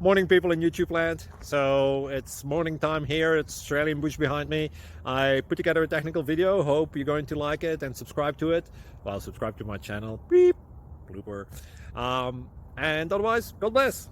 Morning, people in YouTube land. So it's morning time here. It's Australian bush behind me. I put together a technical video. Hope you're going to like it and subscribe to it. Well, subscribe to my channel. Beep. Blooper. And otherwise, God bless.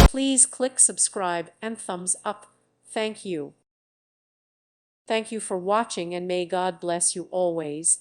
Please click subscribe and thumbs up. Thank you. Thank you for watching, and may God bless you always.